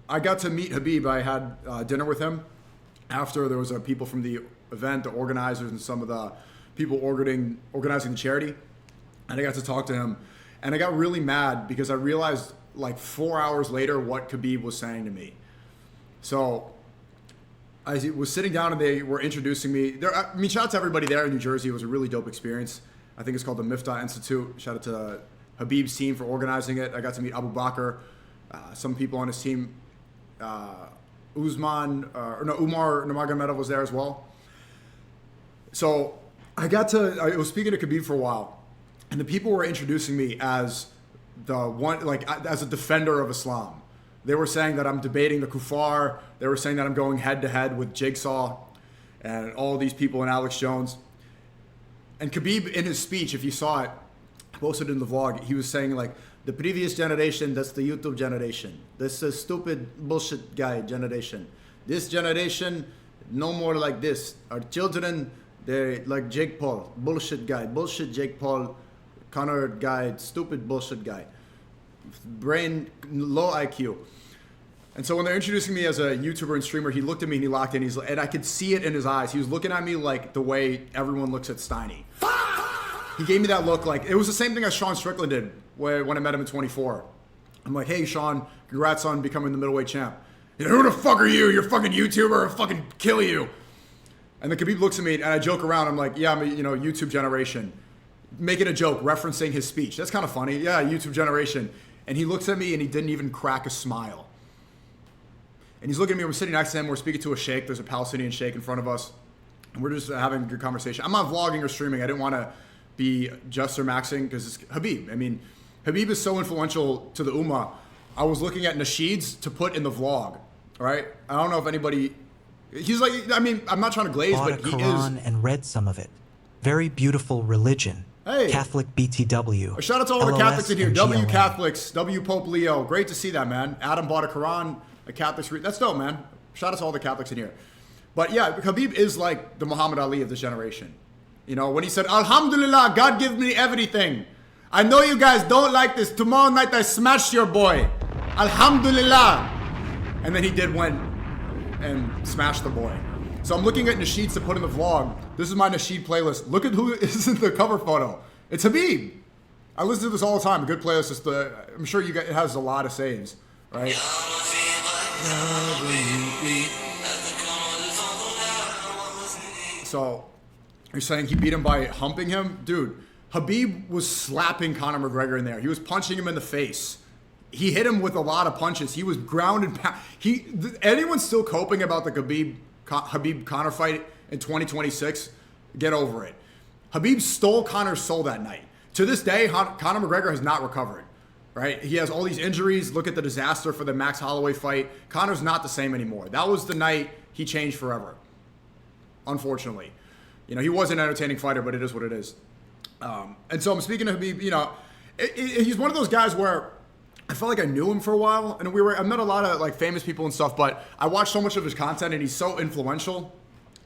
I got to meet Khabib. I had dinner with him after. There was people from the event, the organizers, and some of the people organizing the charity. And I got to talk to him. And I got really mad because I realized like 4 hours later what Khabib was saying to me. So I was sitting down and they were introducing me. I mean, shout out to everybody there in New Jersey. It was a really dope experience. I think it's called the Miftah Institute. Shout out to Habib's team for organizing it. I got to meet Abu Bakr, some people on his team. Umar Nurmagomedov was there as well. So I was speaking to Khabib for a while. And the people were introducing me as as a defender of Islam. They were saying that I'm debating the kuffar. They were saying that I'm going head to head with Jigsaw and all these people and Alex Jones. And Khabib, in his speech, if you saw it, I posted it in the vlog, he was saying like, the previous generation, that's the YouTube generation. This is stupid bullshit guy generation. This generation, no more like this. Our children, they're like Jake Paul, bullshit guy, bullshit Jake Paul, Conor guy, stupid bullshit guy, brain, low IQ. And so when they're introducing me as a YouTuber and streamer, he looked at me and he locked in. And I could see it in his eyes. He was looking at me like the way everyone looks at Steiny. He gave me that look like, it was the same thing as Sean Strickland did when I met him in 24. I'm like, hey, Sean, congrats on becoming the middleweight champ. Who the fuck are you? You're a fucking YouTuber. I'll fucking kill you. And then Khabib looks at me and I joke around. I'm like, yeah, I'm a YouTube generation. Making a joke, referencing his speech. That's kind of funny. Yeah, YouTube generation. And he looks at me and he didn't even crack a smile. And he's looking at me. We're sitting next to him. We're speaking to a sheikh. There's a Palestinian sheikh in front of us. And we're just having a good conversation. I'm not vlogging or streaming. I didn't want to be just or maxing because it's Khabib. I mean, Khabib is so influential to the Ummah. I was looking at nasheeds to put in the vlog. All right? I don't know if anybody... He's like... I mean, I'm not trying to glaze, but he is... Quran and read some of it. Very beautiful religion. Hey. Catholic BTW. Shout out to all the LOS Catholics in here. and W GLM. Catholics. W Pope Leo. Great to see that, man. Adam bought a Quran. A Catholic. That's dope, man. Shout out to all the Catholics in here. But yeah, Khabib is like the Muhammad Ali of this generation. You know, when he said, Alhamdulillah, God give me everything. I know you guys don't like this. Tomorrow night I smashed your boy. Alhamdulillah. And then he did win and smashed the boy. So I'm looking at nasheeds to put in the vlog. This is my nasheed playlist. Look at who is in the cover photo. It's Khabib. I listen to this all the time. A good playlist. I'm sure you guys, it has a lot of saves, right? So you're saying he beat him by humping him? Dude, Khabib was slapping Conor McGregor in there. He was punching him in the face. He hit him with a lot of punches. He was grounded. Anyone still coping about the Khabib Conor fight in 2026? Get over it. Khabib stole Conor's soul that night. To this day, Conor McGregor has not recovered. Right? He has all these injuries. Look at the disaster for the Max Holloway fight. Conor's not the same anymore. That was the night he changed forever. Unfortunately. You know, he was an entertaining fighter, but it is what it is. And so I'm speaking to Khabib, you know, he's one of those guys where I felt like I knew him for a while, and I met a lot of like famous people and stuff, but I watched so much of his content and he's so influential.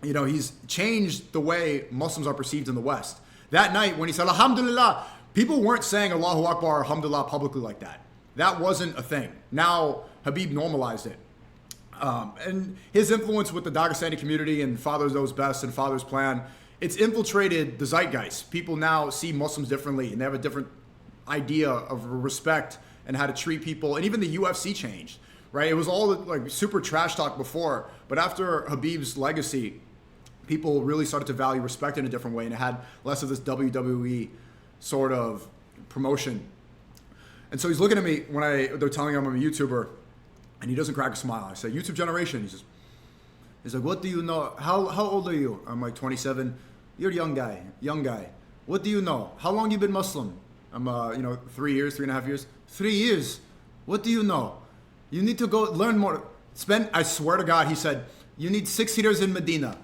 You know, he's changed the way Muslims are perceived in the West. That night when he said, Alhamdulillah, people weren't saying Allahu Akbar, Alhamdulillah publicly like that. That wasn't a thing. Now Khabib normalized it. And his influence with the Dagestani community and Father Knows Best and Father's Plan, it's infiltrated the zeitgeist. People now see Muslims differently and they have a different idea of respect and how to treat people. And even the UFC changed, right? It was all like super trash talk before, but after Khabib's legacy, people really started to value respect in a different way, and it had less of this WWE sort of promotion. And so he's looking at me when they're telling him I'm a YouTuber, and he doesn't crack a smile. I say, YouTube generation. He's like, what do you know? How old are you? I'm like 27. You're a young guy. What do you know? How long you been Muslim? I'm 3 years, 3.5 years. 3 years. What do you know? You need to go learn more. I swear to God, he said, you need 6 years in Medina.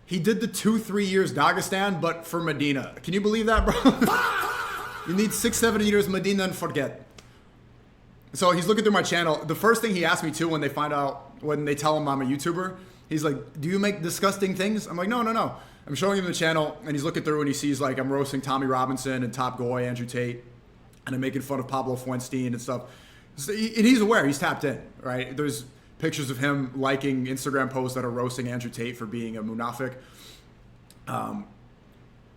He did the 2-3 years Dagestan, but for Medina. Can you believe that, bro? You need 6-7 years Medina and forget. So he's looking through my channel. The first thing he asked me too when they tell him I'm a YouTuber, he's like, do you make disgusting things? I'm like, no. I'm showing him the channel, and he's looking through and he sees like I'm roasting Tommy Robinson and Top Goy, Andrew Tate, and I'm making fun of Pablo Fuenstein and stuff. So and he's aware. He's tapped in, right? There's pictures of him liking Instagram posts that are roasting Andrew Tate for being a munafik.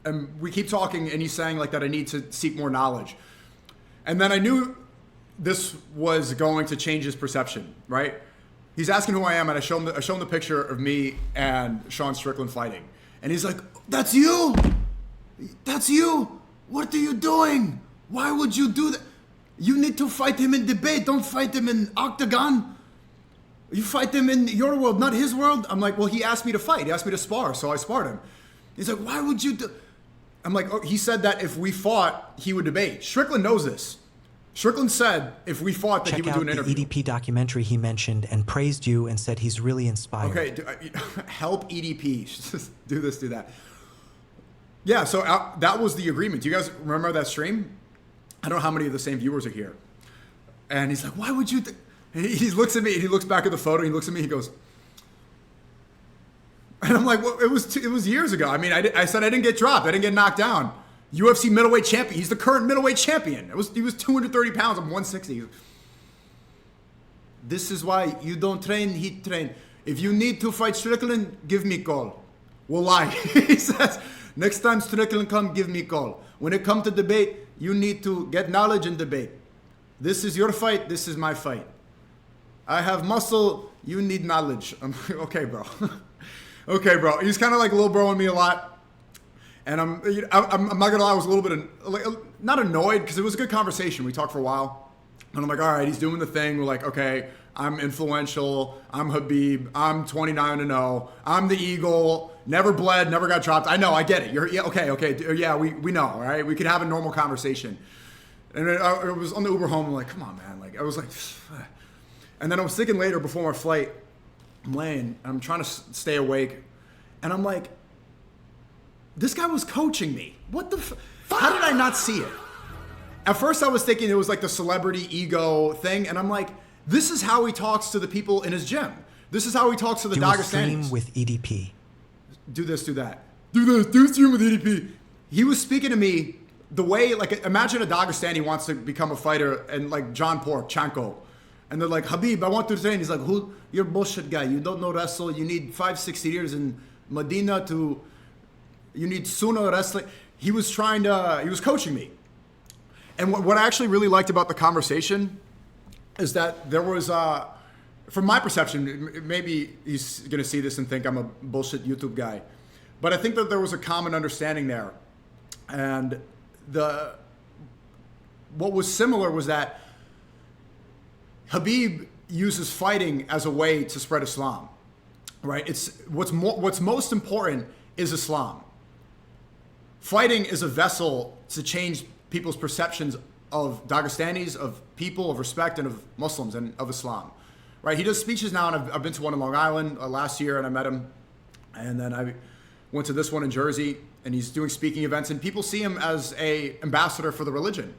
And we keep talking, and he's saying like that I need to seek more knowledge. And then I knew this was going to change his perception, right? He's asking who I am, and I show him the picture of me and Sean Strickland fighting. And he's like, "That's you? That's you? What are you doing? Why would you do that? You need to fight him in debate. Don't fight him in octagon. You fight him in your world, not his world." I'm like, "Well, he asked me to fight. He asked me to spar, so I sparred him." He's like, "Why would you do?" I'm like, "Oh, he said that if we fought, he would debate." Strickland knows this. Strickland said if we fought that he would do an interview. Check out the EDP documentary he mentioned and praised you and said he's really inspired. Okay, help EDP. Just do this, do that. Yeah, so that was the agreement. Do you guys remember that stream? I don't know how many of the same viewers are here. And he's like, "Why would you?" He looks at me, and he looks back at the photo, and he looks at me, he goes, and I'm like, "Well, it was years ago. I mean, I said I didn't get dropped. I didn't get knocked down. UFC middleweight champion. He's the current middleweight champion. He was 230 pounds. I'm 160. This is why you don't train, he train. If you need to fight Strickland, give me a call. We'll lie." He says, "Next time Strickland come, give me a call. When it comes to debate, you need to get knowledge and debate. This is your fight. This is my fight. I have muscle. You need knowledge." I'm like, "Okay, bro." Okay, bro. He's kind of like little broing me a lot. And I'm not gonna lie, I was a little bit not annoyed because it was a good conversation. We talked for a while, and I'm like, all right, he's doing the thing. We're like, okay, I'm influential. I'm Khabib. I'm 29-0. I'm the Eagle. Never bled. Never got dropped. I know. I get it. Okay. Yeah, we know. All right, we could have a normal conversation. And it was on the Uber home. I'm like, come on, man. Like I was like, and then I was thinking later before my flight, I'm laying. I'm trying to stay awake, and I'm like, this guy was coaching me. What the how did I not see it? At first I was thinking it was like the celebrity ego thing, and I'm like, this is how he talks to the people in his gym. This is how he talks to the Dagestanis. Do a stream with EDP. Do this, do that. Do this, do a stream with EDP. He was speaking to me the way, like, imagine a Dagestani wants to become a fighter, and like John Chanko. And they're like, "Khabib, I want to train." He's like, "Who? You're a bullshit guy. You don't know wrestle. You need 5-6 years in Medina to... You need Sunnah wrestling." He was coaching me. And what I actually really liked about the conversation is that there was, from my perception, maybe he's going to see this and think I'm a bullshit YouTube guy, but I think that there was a common understanding there. And what was similar was that Khabib uses fighting as a way to spread Islam, right? It's what's most important is Islam. Fighting is a vessel to change people's perceptions of Dagestanis, of people, of respect, and of Muslims, and of Islam, right? He does speeches now, and I've been to one in Long Island last year, and I met him. And then I went to this one in Jersey, and he's doing speaking events, and people see him as an ambassador for the religion.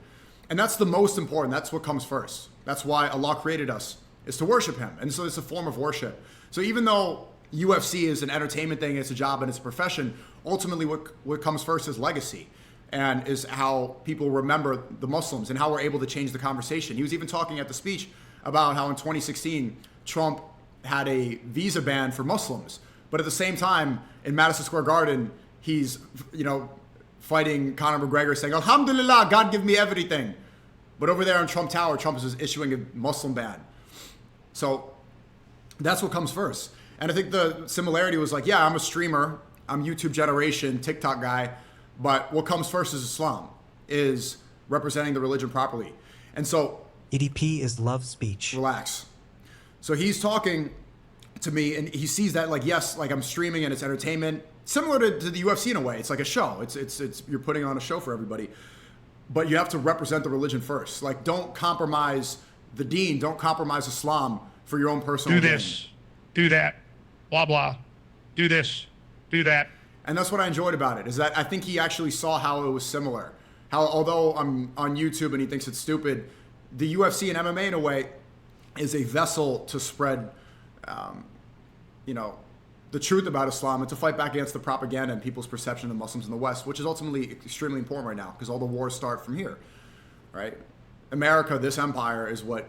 And that's the most important. That's what comes first. That's why Allah created us, is to worship him. And so it's a form of worship. So even though UFC is an entertainment thing, it's a job, and it's a profession, ultimately what comes first is legacy, and is how people remember the Muslims and how we're able to change the conversation. He was even talking at the speech about how in 2016, Trump had a visa ban for Muslims. But at the same time, in Madison Square Garden, he's, fighting Conor McGregor saying, "Alhamdulillah, God give me everything." But over there in Trump Tower, Trump is issuing a Muslim ban. So that's what comes first. And I think the similarity was like, yeah, I'm a streamer. I'm YouTube generation, TikTok guy. But what comes first is Islam, is representing the religion properly. And so... EDP is love speech. Relax. So he's talking to me, and he sees that, like, yes, like I'm streaming and it's entertainment. Similar to the UFC in a way. It's like a show. It's you're putting on a show for everybody. But you have to represent the religion first. Like, don't compromise the deen. Don't compromise Islam for your own personal gain. Do this. Do that. Blah, blah. Do this. Do that. And that's what I enjoyed about it, is that I think he actually saw how it was similar. How, although I'm on YouTube and he thinks it's stupid, the UFC and MMA in a way is a vessel to spread, the truth about Islam, and to fight back against the propaganda and people's perception of Muslims in the West, which is ultimately extremely important right now because all the wars start from here, right? America, this empire, is what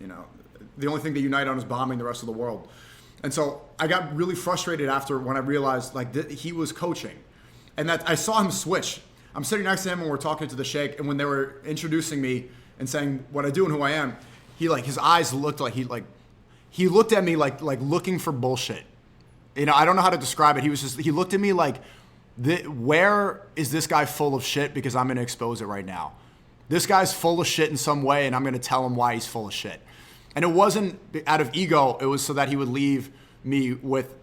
the only thing they unite on is bombing the rest of the world. And so I got really frustrated after when I realized like he was coaching, and that I saw him switch. I'm sitting next to him when we're talking to the Sheikh, and when they were introducing me and saying what I do and who I am, his eyes looked like he looked at me like looking for bullshit. I don't know how to describe it. He looked at me like, where is this guy full of shit? Because I'm going to expose it right now. This guy's full of shit in some way, and I'm going to tell him why he's full of shit. And it wasn't out of ego. It was so that he would leave me with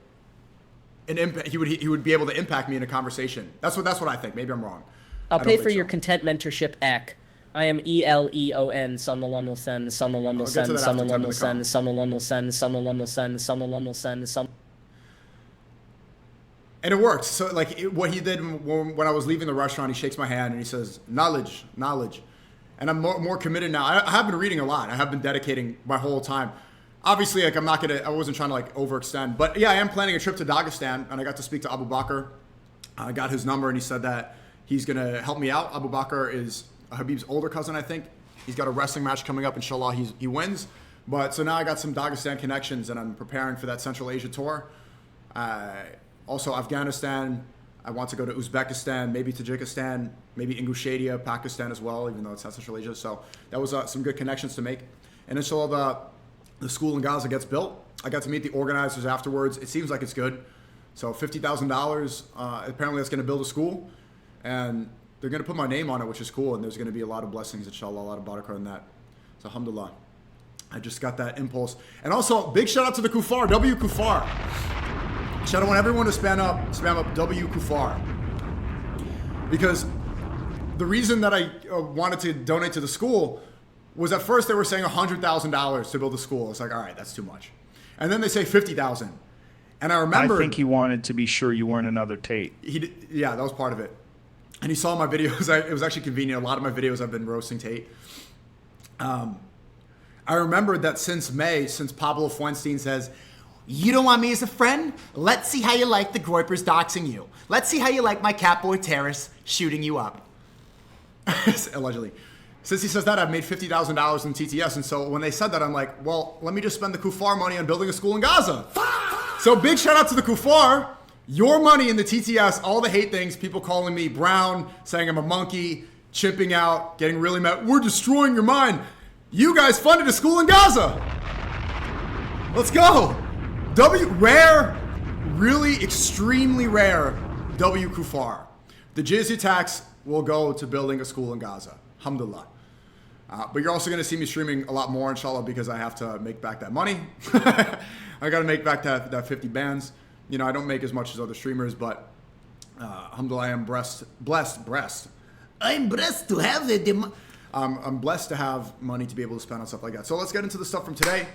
an impact. He would be able to impact me in a conversation. That's what I think. Maybe I'm wrong. I'll pay for your content mentorship, Ak. I am ELEON, Sonalonel Sen, Sonalonel Sen, Sonalonel Sen, Sonalonel Sen, Sonalonel Sen, Sonalonel Sen, And it works. So what he did when I was leaving the restaurant, he shakes my hand and he says, knowledge. And I'm more committed now. I have been reading a lot. I have been dedicating my whole time. Obviously, I wasn't trying to overextend. But yeah, I am planning a trip to Dagestan, and I got to speak to Abu Bakr. I got his number, and he said that he's going to help me out. Abu Bakr is Habib's older cousin, I think. He's got a wrestling match coming up. Inshallah, he wins. But so now I got some Dagestan connections, and I'm preparing for that Central Asia tour. Also, Afghanistan. I want to go to Uzbekistan, maybe Tajikistan, maybe Ingushetia, Pakistan as well, even though it's not Central Asia. So that was some good connections to make. And inshallah, the school in Gaza gets built. I got to meet the organizers afterwards. It seems like it's good. So $50,000, apparently that's going to build a school. And they're going to put my name on it, which is cool. And there's going to be a lot of blessings, inshallah, a lot of barakah in that. So alhamdulillah. I just got that impulse. And also, big shout out to the Kufar, W Kufar. Shout out, I want everyone to spam up W Kufar. Because the reason that I wanted to donate to the school was at first they were saying $100,000 to build a school. It's like, all right, that's too much. And then they say $50,000. And I remember, I think he wanted to be sure you weren't another Tate. Yeah, that was part of it. And he saw my videos. It was actually convenient. A lot of my videos I've been roasting Tate. I remembered that since Pablo Fuenstein says, you don't want me as a friend? Let's see how you like the Groypers doxing you. Let's see how you like my Catboy Terrace shooting you up. Allegedly. Since he says that, I've made $50,000 in TTS. And so when they said that, I'm like, well, let me just spend the Kufar money on building a school in Gaza. So big shout out to the Kufar. Your money in the TTS, all the hate things, people calling me brown, saying I'm a monkey, chipping out, getting really mad. We're destroying your mind. You guys funded a school in Gaza. Let's go. Rare, really extremely rare W Kufar. The jizya tax will go to building a school in Gaza. Alhamdulillah. But you're also going to see me streaming a lot more, inshallah, because I have to make back that money. I got to make back that 50 bands. I don't make as much as other streamers, but alhamdulillah, I am blessed. I'm blessed to have I'm blessed to have money to be able to spend on stuff like that. So let's get into the stuff from today.